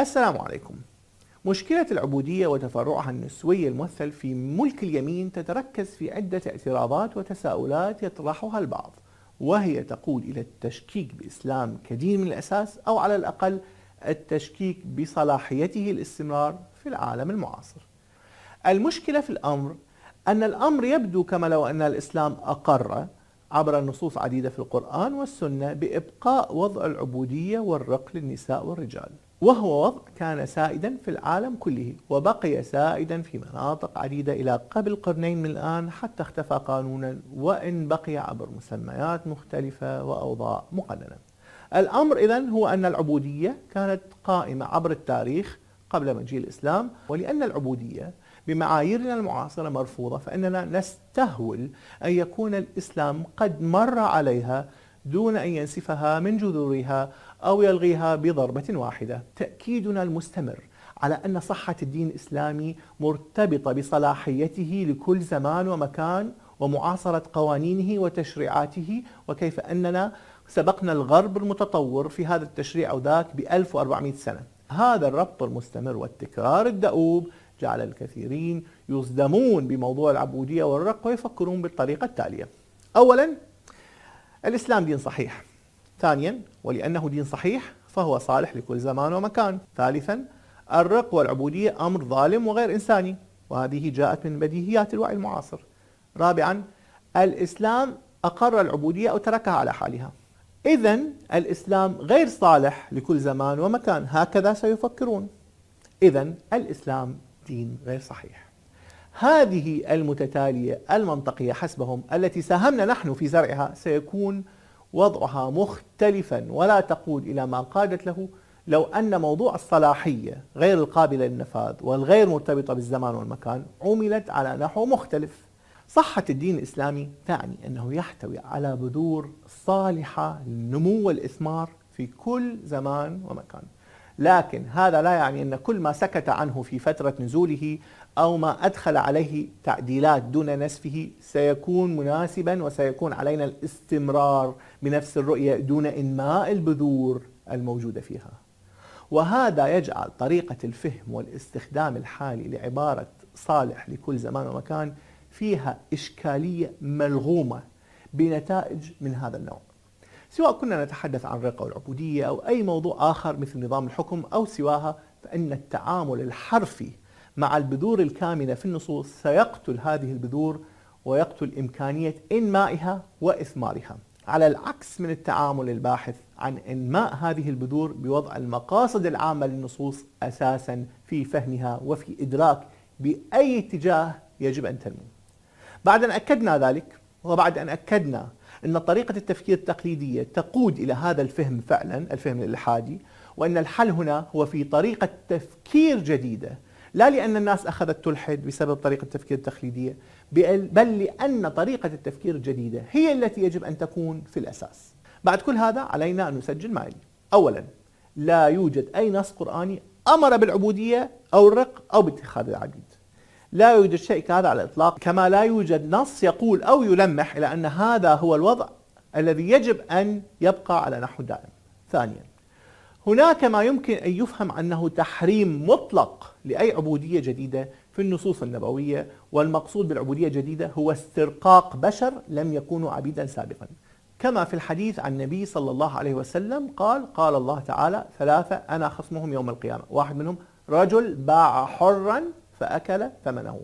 السلام عليكم. مشكلة العبودية وتفرعها النسوي الممثل في ملك اليمين تتركز في عدة اعتراضات وتساؤلات يطرحها البعض، وهي تقود إلى التشكيك بإسلام كدين من الأساس، أو على الأقل التشكيك بصلاحيته الاستمرار في العالم المعاصر. المشكلة في الأمر أن الأمر يبدو كما لو أن الإسلام أقر عبر نصوص عديدة في القرآن والسنة بإبقاء وضع العبودية والرق للنساء والرجال، وهو وضع كان سائدا في العالم كله، وبقي سائدا في مناطق عديدة إلى قبل قرنين من الآن حتى اختفى قانونا، وإن بقي عبر مسميات مختلفة وأوضاع مقننة. الأمر إذن هو أن العبودية كانت قائمة عبر التاريخ قبل مجيء الإسلام، ولأن العبودية بمعاييرنا المعاصرة مرفوضة، فإننا نستهول أن يكون الإسلام قد مر عليها دون أن ينسفها من جذورها أو يلغيها بضربة واحدة. تأكيدنا المستمر على أن صحة الدين الإسلامي مرتبطة بصلاحيته لكل زمان ومكان ومعاصرة قوانينه وتشريعاته، وكيف أننا سبقنا الغرب المتطور في هذا التشريع أو ذاك ب1400 سنة. هذا الربط المستمر والتكرار الدؤوب جعل الكثيرين يصدمون بموضوع العبودية والرق ويفكرون بالطريقة التالية: أولا، الإسلام دين صحيح. ثانيا، ولأنه دين صحيح فهو صالح لكل زمان ومكان. ثالثا، الرق والعبودية أمر ظالم وغير إنساني، وهذه جاءت من بديهيات الوعي المعاصر. رابعا، الإسلام أقر العبودية أو تركها على حالها. إذن الإسلام غير صالح لكل زمان ومكان، هكذا سيفكرون. إذن الإسلام دين غير صحيح. هذه المتتالية المنطقية حسبهم التي ساهمنا نحن في زرعها سيكون وضعها مختلفا ولا تقود إلى ما قادت له لو أن موضوع الصلاحية غير القابلة للنفاذ والغير مرتبطة بالزمان والمكان عملت على نحو مختلف. صحة الدين الإسلامي تعني أنه يحتوي على بذور صالحة للنمو والإثمار في كل زمان ومكان، لكن هذا لا يعني أن كل ما سكت عنه في فترة نزوله أو ما أدخل عليه تعديلات دون نسفه سيكون مناسبا، وسيكون علينا الاستمرار بنفس الرؤية دون إنماء البذور الموجودة فيها. وهذا يجعل طريقة الفهم والاستخدام الحالي لعبارة صالح لكل زمان ومكان فيها إشكالية ملغومة بنتائج من هذا النوع، سواء كنا نتحدث عن الرق أو العبودية أو أي موضوع آخر مثل نظام الحكم أو سواها. فإن التعامل الحرفي مع البذور الكامنة في النصوص سيقتل هذه البذور ويقتل إمكانية إنمائها وإثمارها، على العكس من التعامل الباحث عن إنماء هذه البذور بوضع المقاصد العامة للنصوص أساسا في فهمها وفي إدراك بأي اتجاه يجب أن تنمو. بعد أن أكدنا ذلك، وبعد أن أكدنا أن طريقة التفكير التقليدية تقود إلى هذا الفهم فعلا، الفهم الإلحادي، وأن الحل هنا هو في طريقة تفكير جديدة، لا لأن الناس أخذت تلحد بسبب طريقة التفكير التقليدية، بل لأن طريقة التفكير الجديدة هي التي يجب أن تكون في الأساس. بعد كل هذا علينا أن نسجل ما يلي: أولا، لا يوجد أي نص قرآني أمر بالعبودية أو الرق أو باتخاذ العبيد. لا يوجد شيء كهذا على الإطلاق، كما لا يوجد نص يقول أو يلمح إلى أن هذا هو الوضع الذي يجب أن يبقى على نحو دائم. ثانيا، هناك ما يمكن أن يفهم أنه تحريم مطلق لأي عبودية جديدة في النصوص النبوية، والمقصود بالعبودية الجديدة هو استرقاق بشر لم يكونوا عبيدا سابقا، كما في الحديث عن النبي صلى الله عليه وسلم قال الله تعالى: ثلاثة أنا خصمهم يوم القيامة، واحد منهم رجل باع حرا فأكل ثمنه.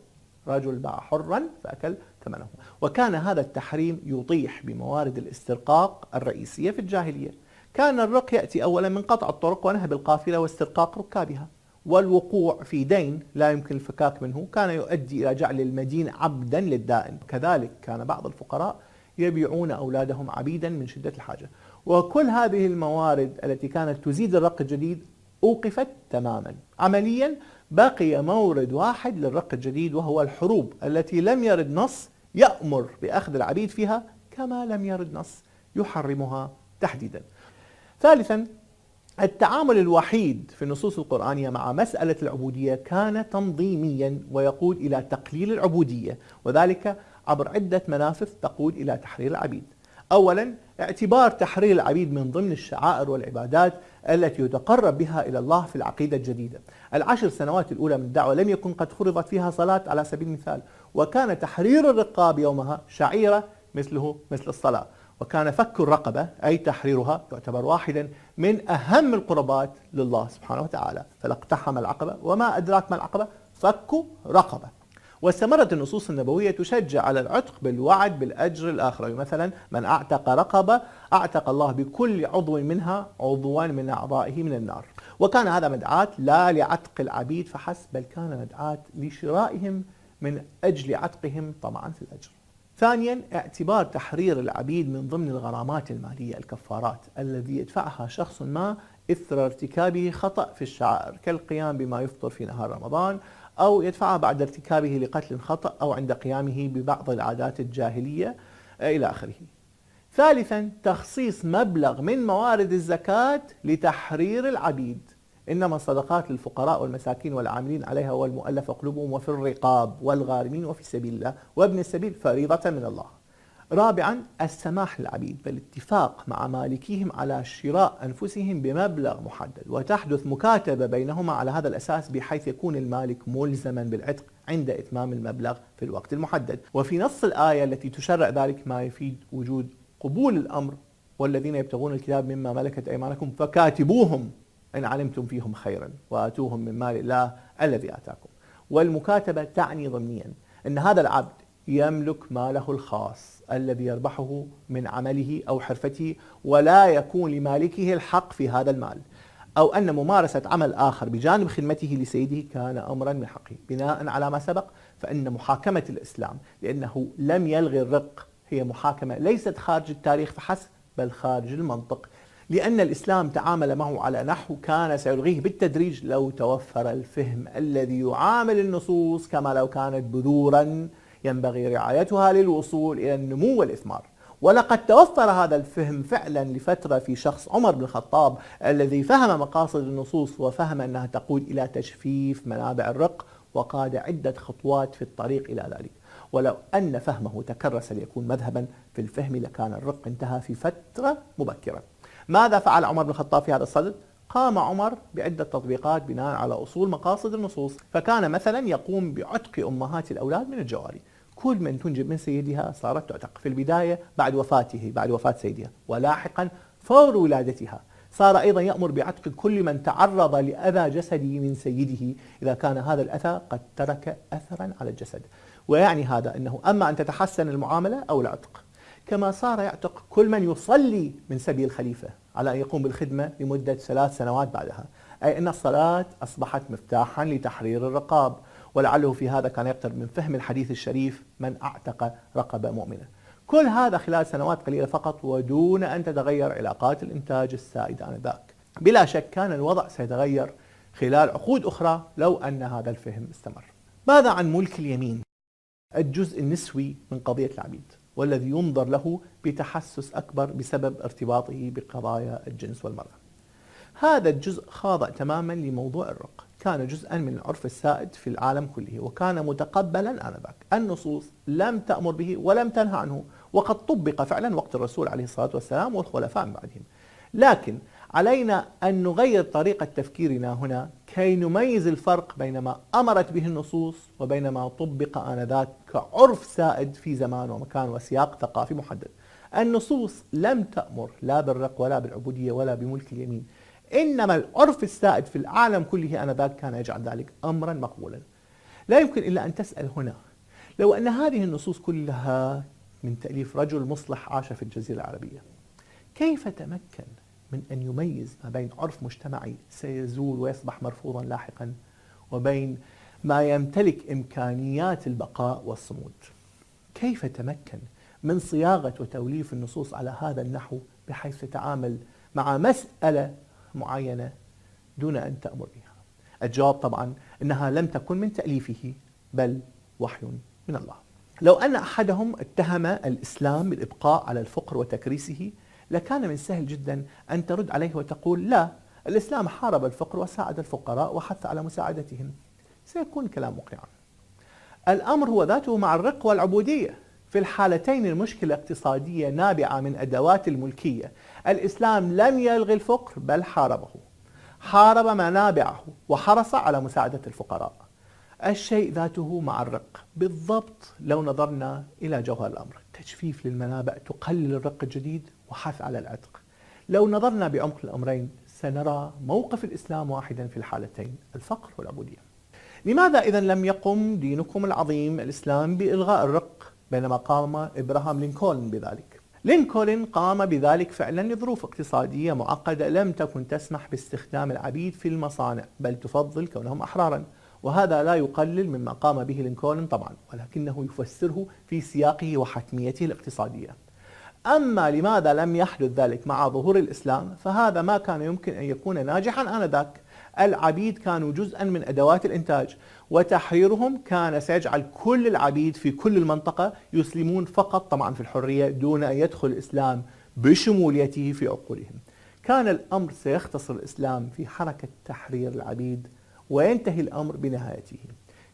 رجل باع حرا فأكل ثمنه. وكان هذا التحريم يطيح بموارد الاسترقاق الرئيسية في الجاهلية. كان الرق يأتي أولا من قطع الطرق ونهب القافلة واسترقاق ركابها، والوقوع في دين لا يمكن الفكاك منه كان يؤدي إلى جعل المدين عبدا للدائن. كذلك كان بعض الفقراء يبيعون أولادهم عبيدا من شدة الحاجة. وكل هذه الموارد التي كانت تزيد الرق الجديد أوقفت تماما. عمليا بقي مورد واحد للرق الجديد، وهو الحروب التي لم يرد نص يأمر بأخذ العبيد فيها، كما لم يرد نص يحرمها تحديدا. ثالثا، التعامل الوحيد في النصوص القرآنية مع مسألة العبودية كان تنظيميا ويقود إلى تقليل العبودية، وذلك عبر عدة منافذ تقود إلى تحرير العبيد. أولا، اعتبار تحرير العبيد من ضمن الشعائر والعبادات التي يتقرب بها إلى الله في العقيدة الجديدة. ال10 سنوات الأولى من الدعوة لم يكن قد فرضت فيها صلاة على سبيل المثال، وكان تحرير الرقاب يومها شعيرة مثل الصلاة، وكان فك الرقبة أي تحريرها يعتبر واحدا من أهم القربات لله سبحانه وتعالى. فلاقتحم العقبة، وما أدراك ما العقبة؟ فك رقبة. واستمرت النصوص النبوية تشجع على العتق بالوعد بالأجر الآخروي. مثلا من أعتق رقبة أعتق الله بكل عضو منها عضوا من أعضائه من النار. وكان هذا مدعاة لا لعتق العبيد فحسب، بل كان مدعاة لشرائهم من أجل عتقهم طمعا في الأجر. ثانيا، اعتبار تحرير العبيد من ضمن الغرامات المالية الكفارات الذي يدفعها شخص ما إثر ارتكابه خطأ في الشعائر كالقيام بما يفطر في نهار رمضان، أو يدفعها بعد ارتكابه لقتل خطأ، أو عند قيامه ببعض العادات الجاهلية إلى آخره. ثالثا، تخصيص مبلغ من موارد الزكاة لتحرير العبيد، إنما الصدقات للفقراء والمساكين والعاملين عليها والمؤلف قلوبهم وفي الرقاب والغارمين وفي سبيل الله وابن السبيل فريضة من الله. رابعا، السماح للعبيد بالاتفاق مع مالكيهم على شراء أنفسهم بمبلغ محدد، وتحدث مكاتبة بينهما على هذا الأساس بحيث يكون المالك ملزما بالعتق عند إتمام المبلغ في الوقت المحدد. وفي نص الآية التي تشرع ذلك ما يفيد وجود قبول الأمر: والذين يبتغون الكتاب مما ملكت أيمانكم فكاتبوهم إن علمتم فيهم خيرا وآتوهم من مال الله الذي آتاكم. والمكاتبة تعني ضمنيا أن هذا العبد يملك ماله الخاص الذي يربحه من عمله أو حرفته، ولا يكون لمالكه الحق في هذا المال، أو أن ممارسة عمل آخر بجانب خدمته لسيده كان أمرا من حقه. بناء على ما سبق، فإن محاكمة الإسلام لأنه لم يلغي الرق هي محاكمة ليست خارج التاريخ فحسب، بل خارج المنطق، لأن الإسلام تعامل معه على نحو كان سيلغيه بالتدريج لو توفر الفهم الذي يعامل النصوص كما لو كانت بذورا ينبغي رعايتها للوصول إلى النمو والإثمار. ولقد توفر هذا الفهم فعلا لفترة في شخص عمر بن الخطاب الذي فهم مقاصد النصوص وفهم أنها تقود إلى تجفيف منابع الرق، وقاد عدة خطوات في الطريق إلى ذلك. ولو أن فهمه تكرس ليكون مذهبا في الفهم لكان الرق انتهى في فترة مبكرة. ماذا فعل عمر بن الخطاب في هذا الصدد؟ قام عمر بعدة تطبيقات بناء على أصول مقاصد النصوص. فكان مثلا يقوم بعتق أمهات الأولاد من الجواري، كل من تنجب من سيدها صارت تعتق، في البداية بعد وفاته، بعد وفاة سيدها، ولاحقا فور ولادتها. صار أيضا يأمر بعتق كل من تعرض لأذى جسدي من سيده إذا كان هذا الأذى قد ترك أثرا على الجسد. ويعني هذا أنه أما أن تتحسن المعاملة أو العتق. كما صار يعتق كل من يصلي من سبي الخليفة على أن يقوم بالخدمة لمدة 3 سنوات بعدها، أي أن الصلاة أصبحت مفتاحا لتحرير الرقاب. ولعله في هذا كان يقترب من فهم الحديث الشريف: من أعتق رقبة مؤمنة. كل هذا خلال سنوات قليلة فقط، ودون أن تتغير علاقات الإنتاج السائدة آنذاك. بلا شك كان الوضع سيتغير خلال عقود أخرى لو أن هذا الفهم استمر. ماذا عن ملك اليمين، الجزء النسوي من قضية العبيد، والذي ينظر له بتحسس أكبر بسبب ارتباطه بقضايا الجنس والمرأة؟ هذا الجزء خاضع تماما لموضوع الرق، كان جزءا من العرف السائد في العالم كله، وكان متقبلا آنذاك. النصوص لم تأمر به ولم تنهى عنه، وقد طبق فعلا وقت الرسول عليه الصلاة والسلام والخلفاء من بعدهم. لكن علينا أن نغير طريقة تفكيرنا هنا كي نميز الفرق بين ما أمرت به النصوص وبين ما طبق آنذاك كعرف سائد في زمان ومكان وسياق ثقافي محدد. النصوص لم تأمر لا بالرق ولا بالعبودية ولا بملك اليمين، إنما العرف السائد في العالم كله آنذاك كان يجعل ذلك أمرا مقبولا. لا يمكن إلا أن تسأل هنا: لو أن هذه النصوص كلها من تأليف رجل مصلح عاش في الجزيرة العربية، كيف تمكن من أن يميز ما بين عرف مجتمعي سيزول ويصبح مرفوضا لاحقا وبين ما يمتلك إمكانيات البقاء والصمود؟ كيف تمكن من صياغة وتوليف النصوص على هذا النحو بحيث تتعامل مع مسألة معينة دون أن تأمر بها؟ الجواب طبعا أنها لم تكن من تأليفه، بل وحي من الله. لو أن أحدهم اتهم الإسلام بالإبقاء على الفقر وتكريسه، لكان من سهل جدا أن ترد عليه وتقول: لا، الإسلام حارب الفقر وساعد الفقراء وحث على مساعدتهم. سيكون كلام مقنعا. الأمر هو ذاته مع الرق والعبودية، في الحالتين المشكلة اقتصادية نابعة من أدوات الملكية. الإسلام لم يلغي الفقر بل حاربه، حارب منابعه وحرص على مساعدة الفقراء. الشيء ذاته مع الرق بالضبط. لو نظرنا إلى جوهر الأمر، تجفيف للمنابع تقلل الرق الجديد وحث على العتق. لو نظرنا بعمق الأمرين سنرى موقف الإسلام واحدا في الحالتين، الفقر والعبودية. لماذا إذا لم يقم دينكم العظيم الإسلام بإلغاء الرق بينما قام إبراهام لينكولن بذلك؟ لينكولن قام بذلك فعلا لظروف اقتصادية معقدة لم تكن تسمح باستخدام العبيد في المصانع، بل تفضل كونهم أحرارا، وهذا لا يقلل مما قام به لينكولن طبعا، ولكنه يفسره في سياقه وحتميته الاقتصادية. أما لماذا لم يحدث ذلك مع ظهور الإسلام فهذا ما كان يمكن أن يكون ناجحا آنذاك. العبيد كانوا جزءا من أدوات الإنتاج، وتحريرهم كان سيجعل كل العبيد في كل المنطقة يسلمون فقط طبعا في الحرية دون أن يدخل الإسلام بشموليته في عقولهم. كان الأمر سيختصر الإسلام في حركة تحرير العبيد وينتهي الأمر بنهايته.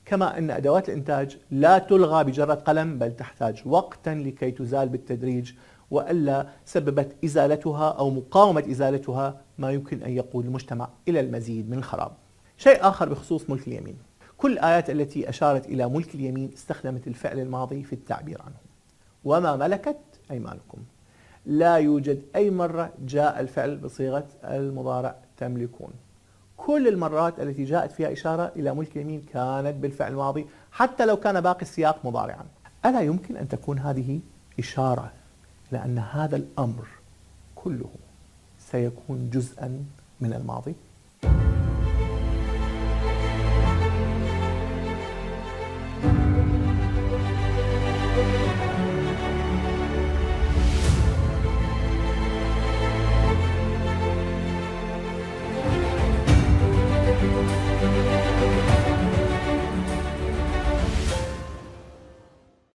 كما أن أدوات الإنتاج لا تلغى بجرة قلم بل تحتاج وقتا لكي تزال بالتدريج، وألا سببت إزالتها أو مقاومة إزالتها ما يمكن أن يقود المجتمع إلى المزيد من الخراب. شيء آخر بخصوص ملك اليمين، كل الآيات التي أشارت إلى ملك اليمين استخدمت الفعل الماضي في التعبير عنه. وما ملكت أيمانكم، لا يوجد أي مرة جاء الفعل بصيغة المضارع تملكون. كل المرات التي جاءت فيها إشارة إلى ملك اليمين كانت بالفعل الماضي حتى لو كان باقي السياق مضارعا. ألا يمكن أن تكون هذه إشارة إلى أن هذا الأمر كله سيكون جزءا من الماضي؟